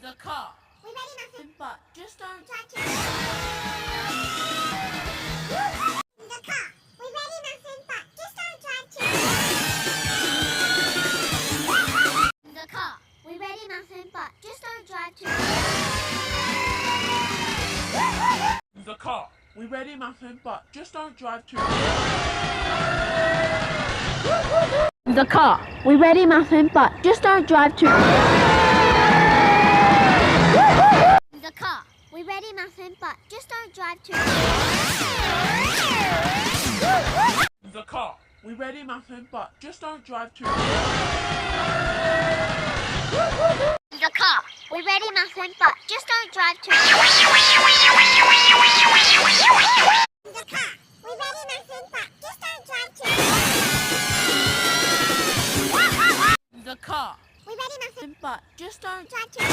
The car. We ready, nothing But just don't try to. The car. We ready, nothing but just don't drive too. The car. We ready, nothing but just don't drive too. The car. We ready, nothing but just don't drive too. The car. We ready, nothing but just don't drive too. The car. We ready, nothing but just don't drive too. The car. We ready, nothing but just don't drive too. The car. We ready, nothing but just don't drive too. The car. We ready, nothing but just don't drive too. The car. We ready, nothing But just don't drive too.